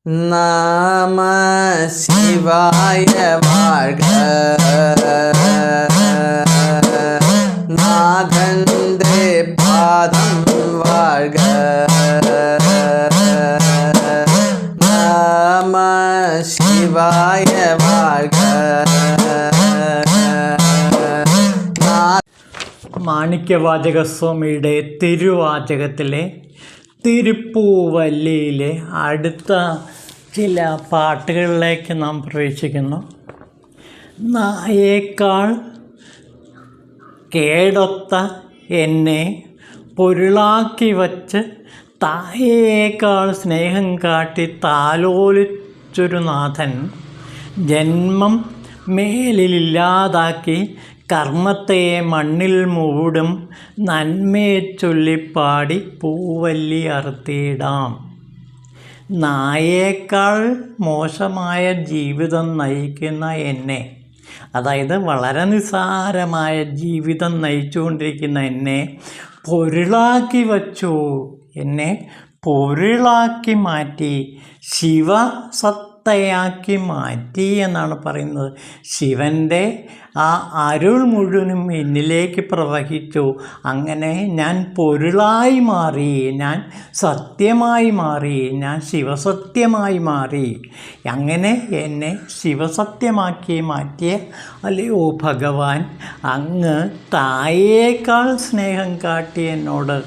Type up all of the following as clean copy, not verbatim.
நம சிவாய வாழ்க. நாதந்தே பாதம் வாழ்க. நம சிவாய வாழ்க. മാണിക്യവാചകസ്വാമിയുടെ തിരുവാചകത്തിലെ തിരുപ്പൂവല്ലിയിലെ അടുത്ത ചില പാട്ടുകളിലേക്ക് നാം പ്രവേശിക്കുന്നു. നായേക്കാൾ കേടൊത്ത എന്നെ പൊരുളാക്കി വച്ച് തായേക്കാൾ സ്നേഹം കാട്ടി താലോലിച്ചൊരു നാഥൻ ജന്മം മേലില്ലാതാക്കി കർമ്മത്തെ മണ്ണിൽ മൂടും നന്മയെ ചൊല്ലിപ്പാടി പൂവല്ലി അറുത്തിയിടാം. നായേക്കാൾ മോശമായ ജീവിതം നയിക്കുന്ന എന്നെ, അതായത് വളരെ നിസ്സാരമായ ജീവിതം നയിച്ചുകൊണ്ടിരിക്കുന്ന എന്നെ പൊരുളാക്കി വച്ചു, എന്നെ പൊരുളാക്കി മാറ്റി, ശിവസത്തയാക്കി മാറ്റി എന്നാണ് പറയുന്നത്. ശിവൻ്റെ ആ അരുൾ മുഴുവനും എന്നിലേക്ക് പ്രവഹിച്ചു. അങ്ങനെ ഞാൻ പൊരുളായി മാറി, ഞാൻ സത്യമായി മാറി, ഞാൻ ശിവസത്യമായി മാറി. അങ്ങനെ എന്നെ ശിവസത്യമാക്കി മാറ്റിയ അല്ലയോ ഭഗവാൻ, അങ്ങ് തായേക്കാൾ സ്നേഹം കാട്ടി എന്നോട്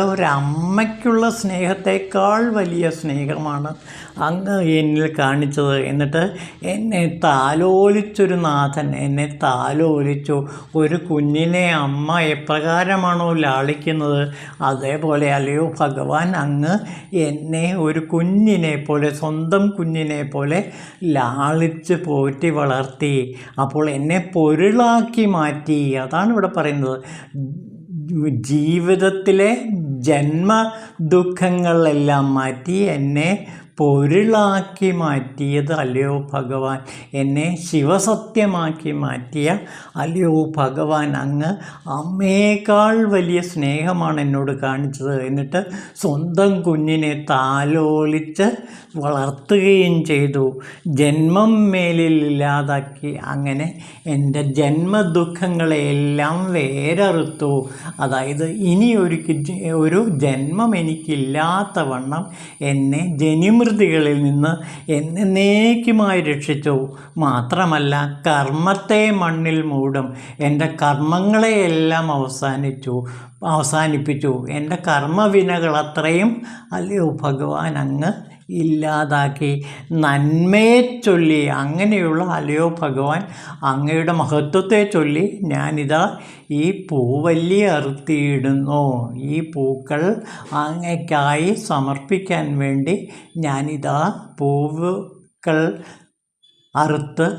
ഒരമ്മയ്ക്കുള്ള സ്നേഹത്തെക്കാൾ വലിയ സ്നേഹമാണ് അങ്ങ് എന്നിൽ കാണിച്ചത്. എന്നിട്ട് എന്നെ താലോലിച്ചൊരു നാഥൻ എന്നെ താലോലിച്ചു. ഒരു കുഞ്ഞിനെ അമ്മ എപ്രകാരമാണോ ലാളിക്കുന്നത്, അതേപോലെ അല്ലയോ ഭഗവാൻ, അങ്ങ് എന്നെ ഒരു കുഞ്ഞിനെ പോലെ, സ്വന്തം കുഞ്ഞിനെ പോലെ ലാളിച്ച് പോറ്റി വളർത്തി. അപ്പോൾ എന്നെ പൊരുളാക്കി മാറ്റി. അതാണ് ഇവിടെ പറയുന്നത്. ജീവിതത്തിലെ ജന്മ ദുഃഖങ്ങളെല്ലാം മാറ്റി എന്നെ പൊരുളാക്കി മാറ്റിയത് അല്ലയോ ഭഗവാൻ, എന്നെ ശിവസത്യമാക്കി മാറ്റിയ അല്ലയോ ഭഗവാൻ, അങ്ങ് അമ്മയേക്കാൾ വലിയ സ്നേഹമാണ് എന്നോട് കാണിച്ചത്. എന്നിട്ട് സ്വന്തം കുഞ്ഞിനെ താലോലിച്ച് വളർത്തുകയും ചെയ്തു. ജന്മം മേലിൽ ഇല്ലാതാക്കി. അങ്ങനെ എൻ്റെ ജന്മദുഃഖങ്ങളെല്ലാം വേരറുത്തു. അതായത് ഇനി ഒരു ജന്മം എനിക്കില്ലാത്ത വണ്ണം എന്നെ ജനിമൃതികളിൽ നിന്ന് എന്നേക്കുമായി രക്ഷിച്ചു. മാത്രമല്ല കർമ്മത്തെ മണ്ണിൽ മൂടും. എൻ്റെ കർമ്മങ്ങളെയെല്ലാം അവസാനിപ്പിച്ചു. എൻ്റെ കർമ്മവിനകൾ അത്രയും അല്ലയോ ഭഗവാൻ അങ്ങ് ഇല്ലാതാക്കി. നന്മയെ ചൊല്ലി, അങ്ങനെയുള്ള അല്ലയോ ഭഗവാൻ അങ്ങയുടെ മഹത്വത്തെ ചൊല്ലി ഞാനിതാ ഈ പൂവല്ലി അറുത്തിയിടുന്നു. ഈ പൂക്കൾ അങ്ങയ്ക്കായി സമർപ്പിക്കാൻ വേണ്ടി ഞാനിതാ പൂക്കൾ അറുത്ത്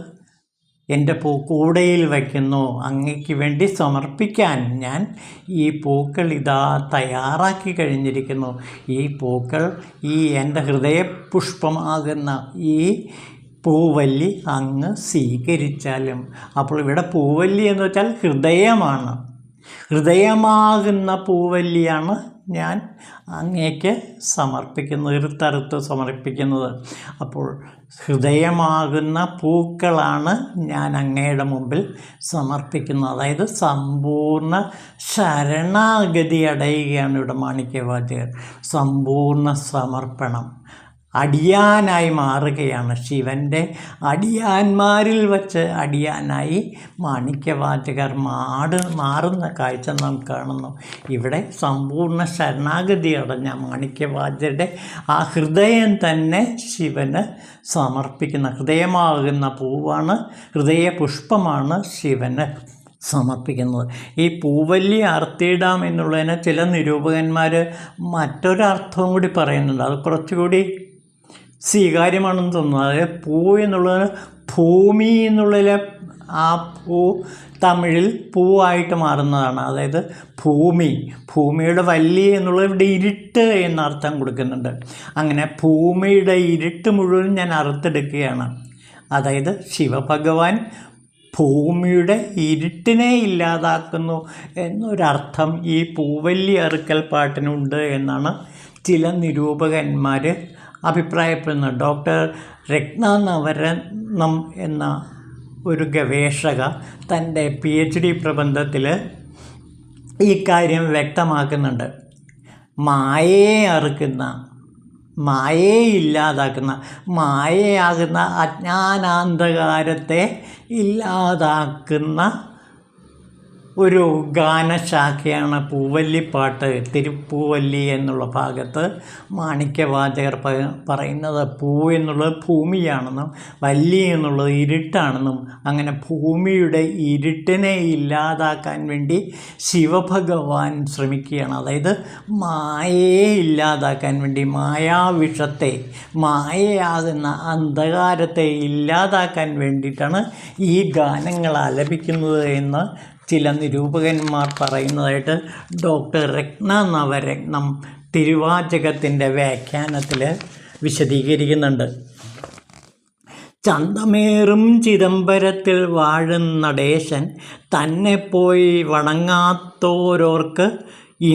എൻ്റെ കൂടയിൽ വയ്ക്കുന്നു. അങ്ങയ്ക്ക് വേണ്ടി സമർപ്പിക്കാൻ ഞാൻ ഈ പൂക്കൾ ഇതാ തയ്യാറാക്കി കഴിഞ്ഞിരിക്കുന്നു. ഈ പൂക്കൾ ഈ എൻ്റെ ഹൃദയപുഷ്പമാകുന്ന ഈ പൂവല്ലി അങ്ങ് സ്വീകരിച്ചാലും. അപ്പോൾ ഇവിടെ പൂവല്ലി എന്ന് വെച്ചാൽ ഹൃദയമാണ്. ഹൃദയമാകുന്ന പൂവല്ലിയാണ് ഞാൻ അങ്ങേക്ക് തറുത്ത് സമർപ്പിക്കുന്നത്. അപ്പോൾ ഹൃദയമാകുന്ന പൂക്കളാണ് ഞാൻ അങ്ങയുടെ മുമ്പിൽ സമർപ്പിക്കുന്നത്. അതായത് സമ്പൂർണ്ണ ശരണാഗതി അടയുകയാണ് ഇവിടെ മാണിക്യവാചകർ. സമ്പൂർണ്ണ സമർപ്പണം, അടിയാനായി മാറുകയാണ്. ശിവൻ്റെ അടിയാന്മാരിൽ വച്ച് അടിയാനായി മാണിക്യവാചകർ മാറുന്ന കാഴ്ച നാം കാണുന്നു. ഇവിടെ സമ്പൂർണ്ണ ശരണാഗതി അടഞ്ഞ മാണിക്യവാചകരുടെ ആ ഹൃദയം തന്നെ ശിവന് സമർപ്പിക്കുന്ന ഹൃദയമാകുന്ന പൂവാണ്, ഹൃദയ പുഷ്പമാണ് ശിവന് സമർപ്പിക്കുന്നത്. ഈ പൂവല്ലി അറുത്തിയിടാം എന്നുള്ളതിന് ചില നിരൂപകന്മാർ മറ്റൊരർത്ഥവും കൂടി പറയുന്നുണ്ട്. അത് കുറച്ചുകൂടി സ്വീകാര്യമാണെന്ന് തോന്നുന്നു. അതായത് പൂ എന്നുള്ളത് ഭൂമി എന്നുള്ളതിലെ ആ പൂ തമിഴിൽ പൂവായിട്ട് മാറുന്നതാണ്. അതായത് ഭൂമിയുടെ വല്ലി എന്നുള്ളത് ഇവിടെ ഇരുട്ട് എന്നർത്ഥം കൊടുക്കുന്നുണ്ട്. അങ്ങനെ ഭൂമിയുടെ ഇരുട്ട് മുഴുവൻ ഞാൻ അറുത്തെടുക്കുകയാണ്. അതായത് ശിവഭഗവാൻ ഭൂമിയുടെ ഇരുട്ടിനെ ഇല്ലാതാക്കുന്നു എന്നൊരർത്ഥം ഈ പൂവല്ലി അറുക്കൽ പാട്ടിനുണ്ട് എന്നാണ് ചില നിരൂപകന്മാർ അഭിപ്രായപ്പെടുന്നു. ഡോക്ടർ രത്ന നവരത്നം എന്ന ഒരു ഗവേഷക തൻ്റെ PhD പ്രബന്ധത്തിൽ ഈ കാര്യം വ്യക്തമാക്കുന്നുണ്ട്. മായയെ അറുക്കുന്ന, മായയെ ഇല്ലാതാക്കുന്ന, മായയാകുന്ന അജ്ഞാനാന്ധകാരത്തെ ഇല്ലാതാക്കുന്ന ഒരു ഗാനശാഖയാണ് പൂവല്ലിപ്പാട്ട്. തിരുപ്പൂവല്ലി എന്നുള്ള ഭാഗത്ത് മാണിക്യവാചകർ പറയുന്നത് പൂ എന്നുള്ളത് ഭൂമിയാണെന്നും വല്ലി എന്നുള്ളത് ഇരുട്ടാണെന്നും, അങ്ങനെ ഭൂമിയുടെ ഇരുട്ടിനെ ഇല്ലാതാക്കാൻ വേണ്ടി ശിവഭഗവാൻ ശ്രമിക്കുകയാണ്. അതായത് മായയെ ഇല്ലാതാക്കാൻ വേണ്ടി, മായാവിഷത്തെ, മായയാകുന്ന അന്ധകാരത്തെ ഇല്ലാതാക്കാൻ വേണ്ടിയിട്ടാണ് ഈ ഗാനങ്ങൾ ആലപിക്കുന്നത് എന്ന് ചില നിരൂപകന്മാർ പറയുന്നതായിട്ട് ഡോക്ടർ രത്ന നവരത്നം തിരുവാചകത്തിൻ്റെ വ്യാഖ്യാനത്തിൽ വിശദീകരിക്കുന്നുണ്ട്. ചന്തമേറും ചിദംബരത്തിൽ വാഴുന്നടേശൻ തന്നെ പോയി വണങ്ങാത്തോരോർക്ക്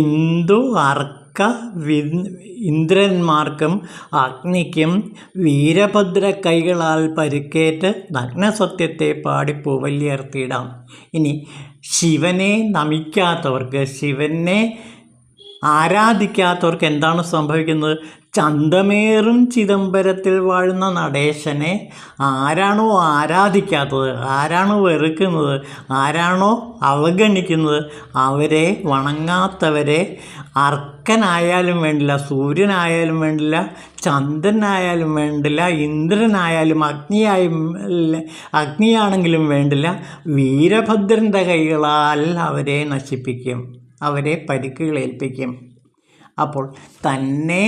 ഇന്ദു അർക്ക ഇന്ദ്രന്മാർക്കും അഗ്നിക്കും വീരഭദ്ര കൈകളാൽ പരുക്കേറ്റ് നഗ്നസത്യത്തെ പാടി പൂവല്ലിയർത്തിയിടാം. ഇനി ശിവനെ നമിക്കാത്തവർക്ക്, ശിവനെ ആരാധിക്കാത്തവർക്ക് എന്താണ് സംഭവിക്കുന്നത്? ചന്തമേറും ചിദംബരത്തിൽ വാഴുന്ന നടേശനെ ആരാണോ ആരാധിക്കാത്തത്, ആരാണോ വെറുക്കുന്നത്, ആരാണോ അവഗണിക്കുന്നത്, അവരെ വണങ്ങാത്തവരെ അർക്കനായാലും വേണ്ടില്ല, സൂര്യനായാലും വേണ്ടില്ല, ചന്ദ്രനായാലും വേണ്ടില്ല, ഇന്ദ്രനായാലും അഗ്നിയാണെങ്കിലും വേണ്ടില്ല, വീരഭദ്രൻ്റെ കൈകളാൽ അവരെ നശിപ്പിക്കും, അവരെ പരിക്കുകളേൽപ്പിക്കും. അപ്പോൾ തന്നെ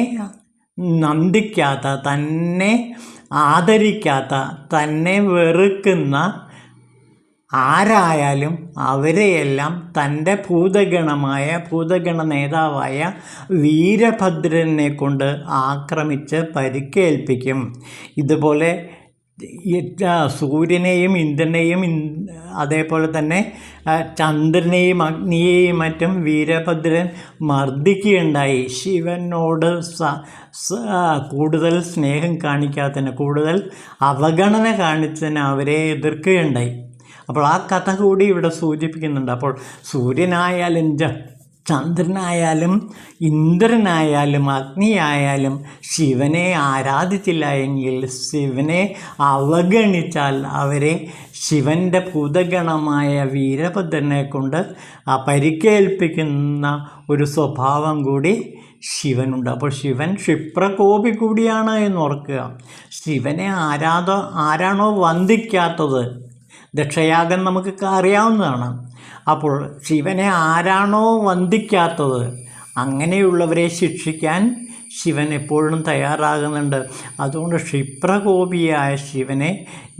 നന്ദിക്കാത്ത, തന്നെ ആദരിക്കാത്ത, തന്നെ വെറുക്കുന്ന ആരായാലും അവരെയെല്ലാം തൻ്റെ ഭൂതഗണ നേതാവായ വീരഭദ്രനെ കൊണ്ട് ആക്രമിച്ച് പരിക്കേൽപ്പിക്കും. ഇതുപോലെ സൂര്യനെയും ഇന്ദ്രനെയും അതേപോലെ തന്നെ ചന്ദ്രനെയും അഗ്നിയെയും മറ്റും വീരഭദ്രൻ മർദ്ദിക്കുകയുണ്ടായി. ശിവനോട് കൂടുതൽ സ്നേഹം കാണിക്കാത്തതിന്, കൂടുതൽ അവഗണന കാണിച്ചതിന് അവരെ എതിർക്കുകയുണ്ടായി. അപ്പോൾ ആ കഥ കൂടി ഇവിടെ സൂചിപ്പിക്കുന്നുണ്ട്. അപ്പോൾ സൂര്യനായാലും ചന്ദ്രനായാലും ഇന്ദ്രനായാലും അഗ്നിയായാലും ശിവനെ ആരാധിച്ചില്ല എങ്കിൽ, ശിവനെ അവഗണിച്ചാൽ അവരെ ശിവൻ്റെ ഭൂതഗണമായ വീരഭദ്രനെ കൊണ്ട് പരിക്കേൽപ്പിക്കുന്ന ഒരു സ്വഭാവം കൂടി ശിവനുണ്ട്. അപ്പോൾ ശിവൻ ക്ഷിപ്രകോപി കൂടിയാണ് എന്ന് ഓർക്കുക. ശിവനെ ആരാണോ വന്ദിക്കാത്തത്, ദക്ഷയാഗം നമുക്ക് അറിയാവുന്നതാണ്. അപ്പോൾ ശിവനെ ആരാണോ വന്ദിക്കാത്തത്, അങ്ങനെയുള്ളവരെ ശിക്ഷിക്കാൻ ശിവൻ എപ്പോഴും തയ്യാറാകുന്നുണ്ട്. അതുകൊണ്ട് ക്ഷിപ്രകോപിയായ ശിവനെ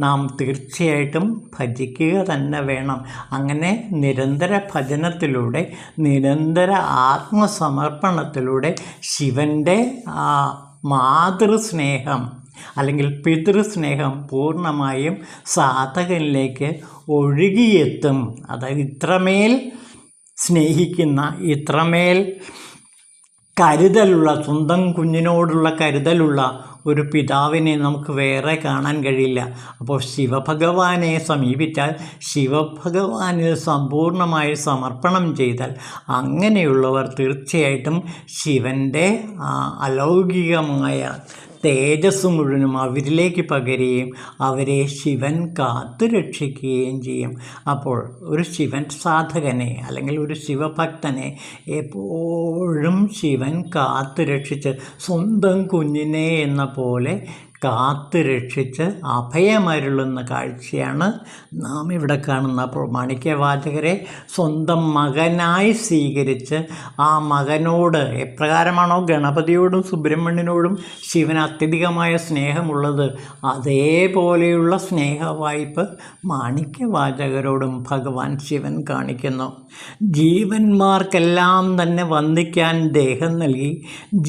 നാം തീർച്ചയായിട്ടും ഭജിക്കുക തന്നെ വേണം. അങ്ങനെ നിരന്തര ഭജനത്തിലൂടെ, നിരന്തര ആത്മസമർപ്പണത്തിലൂടെ ശിവൻ്റെ ആ മാതൃസ്നേഹം അല്ലെങ്കിൽ പിതൃസ്നേഹം പൂർണ്ണമായും സാധകനിലേക്ക് ഒഴുകിയെത്തും. അതായത് ഇത്രമേൽ സ്നേഹിക്കുന്ന, ഇത്രമേൽ കരുതലുള്ള, സ്വന്തം കുഞ്ഞിനോടുള്ള കരുതലുള്ള ഒരു പിതാവിനെ നമുക്ക് വേറെ കാണാൻ കഴിയില്ല. അപ്പോൾ ശിവഭഗവാനെ സമീപിച്ചാൽ, ശിവഭഗവാനിൽ സമ്പൂർണ്ണമായി സമർപ്പണം ചെയ്താൽ, അങ്ങനെയുള്ളവർ തീർച്ചയായിട്ടും ശിവൻ്റെ അലൗകികമായ തേജസ് മുഴുവനും അവരിലേക്ക് പകരുകയും അവരെ ശിവൻ കാത്തു രക്ഷിക്കുകയും ചെയ്യും. അപ്പോൾ ഒരു ശിവൻ സാധകനെ അല്ലെങ്കിൽ ഒരു ശിവഭക്തനെ എപ്പോഴും ശിവൻ കാത്തു രക്ഷിച്ച്, സ്വന്തം കുഞ്ഞിനെ എന്ന പോലെ കാത്തു രക്ഷിച്ച് അഭയമരുളുന്ന കാഴ്ചയാണ് നാം ഇവിടെ കാണുന്നത്. അപ്പോൾ മാണിക്യവാചകരെ സ്വന്തം മകനായി സ്വീകരിച്ച് ആ മകനോട് എപ്രകാരമാണോ ഗണപതിയോടും സുബ്രഹ്മണ്യനോടും ശിവന് അത്യധികമായ സ്നേഹമുള്ളത്, അതേപോലെയുള്ള സ്നേഹവായ്പ് മാണിക്യവാചകരോടും ഭഗവാൻ ശിവൻ കാണിക്കുന്നു. ജീവന്മാർക്കെല്ലാം തന്നെ വന്ദിക്കാൻ ദേഹം നൽകി,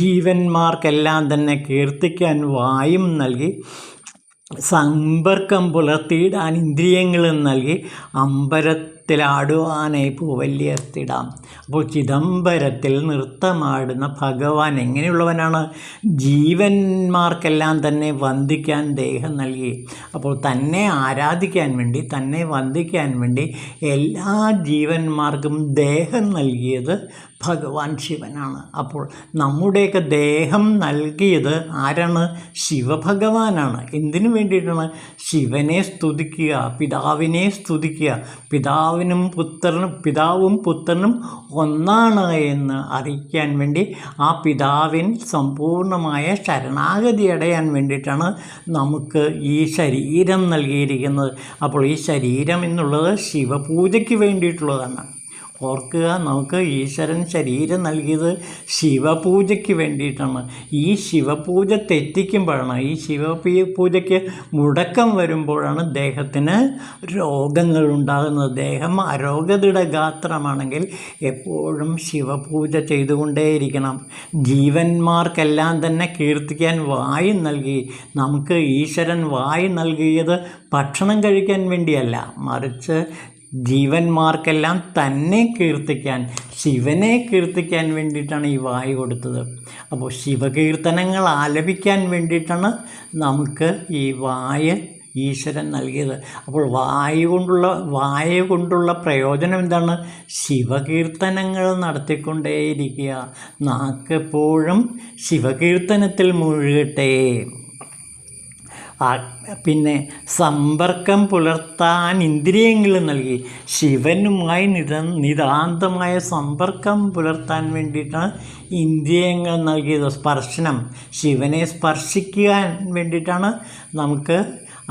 ജീവന്മാർക്കെല്ലാം തന്നെ കീർത്തിക്കാൻ വായും നൽകി, സമ്പർക്കം പുലർത്തിയിടാൻ ഇന്ദ്രിയങ്ങളും നൽകി, ചിദംബരത്തിലാടുവാനായി പൂവല്ലിയർത്തിടാം. അപ്പോൾ ചിദംബരത്തിൽ നൃത്തമാടുന്ന ഭഗവാൻ എങ്ങനെയുള്ളവനാണ്? ജീവന്മാർക്കെല്ലാം തന്നെ വന്ദിക്കാൻ ദേഹം നൽകി. അപ്പോൾ തന്നെ ആരാധിക്കാൻ വേണ്ടി, തന്നെ വന്ദിക്കാൻ വേണ്ടി എല്ലാ ജീവന്മാർക്കും ദേഹം നൽകിയത് ഭഗവാൻ ശിവനാണ്. അപ്പോൾ നമ്മുടെയൊക്കെ ദേഹം നൽകിയത് ആരാണ്? ശിവഭഗവാനാണ്. എന്തിനു വേണ്ടിയിട്ടാണ്? ശിവനെ സ്തുതിക്കുക, പിതാവിനെ സ്തുതിക്കുക. പിതാവും പുത്രനും ഒന്നാണ് എന്ന് അറിയിക്കാൻ വേണ്ടി, ആ പിതാവിൻ സമ്പൂർണമായ ശരണാഗതി അടയാൻ വേണ്ടിയിട്ടാണ് നമുക്ക് ഈ ശരീരം നൽകിയിരിക്കുന്നത്. അപ്പോൾ ഈ ശരീരം എന്നുള്ളത് ശിവപൂജയ്ക്ക് വേണ്ടിയിട്ടുള്ളതാണ്. ഓർക്കുക, നമുക്ക് ഈശ്വരൻ ശരീരം നൽകിയത് ശിവപൂജയ്ക്ക് വേണ്ടിയിട്ടാണ്. ഈ ശിവപൂജ തെറ്റിക്കുമ്പോഴാണ്, ഈ ശിവപൂജയ്ക്ക് മുടക്കം വരുമ്പോഴാണ് ദേഹത്തിന് രോഗങ്ങൾ ഉണ്ടാകുന്നത്. ദേഹം അരോഗദൃഢഗാത്രമാണെങ്കിൽ എപ്പോഴും ശിവപൂജ ചെയ്തുകൊണ്ടേയിരിക്കണം. ജീവന്മാർക്കെല്ലാം തന്നെ കീർത്തിക്കാൻ വായു നൽകി. നമുക്ക് ഈശ്വരൻ വായു നൽകിയത് ഭക്ഷണം കഴിക്കാൻ വേണ്ടിയല്ല, മറിച്ച് ജീവന്മാർക്കെല്ലാം തന്നെ കീർത്തിക്കാൻ, ശിവനെ കീർത്തിക്കാൻ വേണ്ടിയിട്ടാണ് ഈ വായു കൊടുത്തത്. അപ്പോൾ ശിവകീർത്തനങ്ങൾ ആലപിക്കാൻ വേണ്ടിയിട്ടാണ് നമുക്ക് ഈ വായു ഈശ്വരൻ നൽകിയത്. അപ്പോൾ വായു കൊണ്ടുള്ള പ്രയോജനം എന്താണ്? ശിവകീർത്തനങ്ങൾ നടത്തിക്കൊണ്ടേയിരിക്കുക. നാക്കെപ്പോഴും ശിവകീർത്തനത്തിൽ മുഴുകട്ടെ. പിന്നെ സമ്പർക്കം പുലർത്താൻ ഇന്ദ്രിയങ്ങൾ നൽകി. ശിവനുമായി നിതാന്തമായ സമ്പർക്കം പുലർത്താൻ വേണ്ടിയിട്ടാണ് ഇന്ദ്രിയങ്ങൾ നൽകിയത്. സ്പർശനം, ശിവനെ സ്പർശിക്കാൻ വേണ്ടിയിട്ടാണ് നമുക്ക്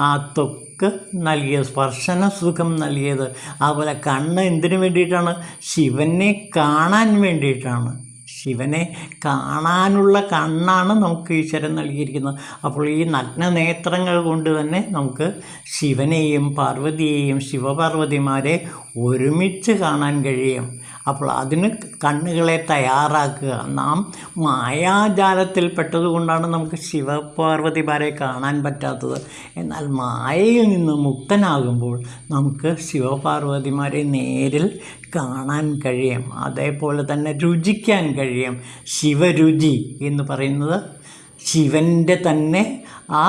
ആ ത്വക്ക് നൽകിയത്, സ്പർശന സുഖം നൽകിയത്. അതുപോലെ കണ്ണ് എന്തിനു വേണ്ടിയിട്ടാണ്? ശിവനെ കാണാൻ വേണ്ടിയിട്ടാണ്. ശിവനെ കാണാനുള്ള കണ്ണാണ് നമുക്ക് ഈശ്വരൻ നൽകിയിരിക്കുന്നത്. അപ്പോൾ ഈ നഗ്നനേത്രങ്ങൾ കൊണ്ട് തന്നെ നമുക്ക് ശിവനെയും പാർവതിയെയും ശിവപാർവതിമാരെ ഒരുമിച്ച് കാണാൻ കഴിയും. അപ്പോൾ അതിന് കണ്ണുകളെ തയ്യാറാക്കുക. നാം മായാജാലത്തിൽപ്പെട്ടതുകൊണ്ടാണ് നമുക്ക് ശിവപാർവതിമാരെ കാണാൻ പറ്റാത്തത്. എന്നാൽ മായയിൽ നിന്ന് മുക്തനാകുമ്പോൾ നമുക്ക് ശിവപാർവതിമാരെ നേരിൽ കാണാൻ കഴിയും. അതേപോലെ തന്നെ രുചിക്കാൻ കഴിയും. ശിവരുചി എന്ന് പറയുന്നത് ശിവൻ്റെ തന്നെ ആ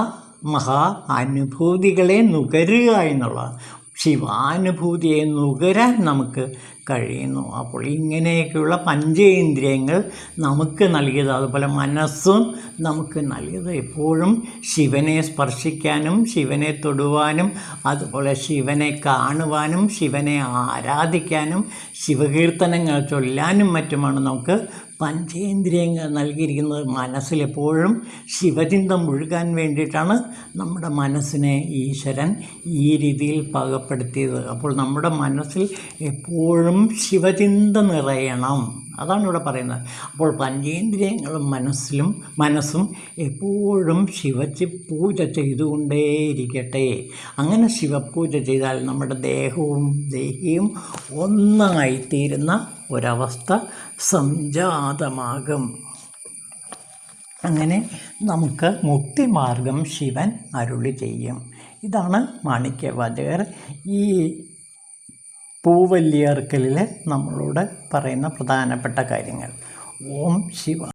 മഹാ അനുഭൂതികളെ നുകരുക എന്നുള്ളതാണ്. ശിവാനുഭൂതിയെ നുകരാൻ നമുക്ക് കഴിയുന്നു. അപ്പോൾ ഇങ്ങനെയൊക്കെയുള്ള പഞ്ചേന്ദ്രിയങ്ങൾ നമുക്ക് നൽകിയത്, അതുപോലെ മനസ്സും നമുക്ക് നൽകിയത് എപ്പോഴും ശിവനെ സ്പർശിക്കാനും ശിവനെ തൊടുവാനും അതുപോലെ ശിവനെ കാണുവാനും ശിവനെ ആരാധിക്കാനും ശിവകീർത്തനങ്ങൾ ചൊല്ലാനും മറ്റുമാണ് നമുക്ക് പഞ്ചേന്ദ്രിയങ്ങൾ നൽകിയിരിക്കുന്നത്. മനസ്സിലെപ്പോഴും ശിവചിന്ത മുഴുകാൻ വേണ്ടിയിട്ടാണ് നമ്മുടെ മനസ്സിനെ ഈശ്വരൻ ഈ രീതിയിൽ പാകപ്പെടുത്തിയത്. അപ്പോൾ നമ്മുടെ മനസ്സിൽ എപ്പോഴും ശിവചിന്ത നിറയണം, അതാണ് ഇവിടെ പറയുന്നത്. അപ്പോൾ പഞ്ചേന്ദ്രിയങ്ങളും മനസ്സും എപ്പോഴും പൂജ ചെയ്തുകൊണ്ടേയിരിക്കട്ടെ. അങ്ങനെ ശിവപൂജ ചെയ്താൽ നമ്മുടെ ദേഹവും ദേഹിയും ഒന്നായിത്തീരുന്ന ഒരവസ്ഥ സംജാതമാകും. അങ്ങനെ നമുക്ക് മുക്തിമാർഗം ശിവൻ അരുളി ചെയ്യും. ഇതാണ് മാണിക്യവാചകർ ഈ പൂവല്ലിയർക്കലിൽ നമ്മളോട് പറയുന്ന പ്രധാനപ്പെട്ട കാര്യങ്ങൾ. ഓം ശിവ.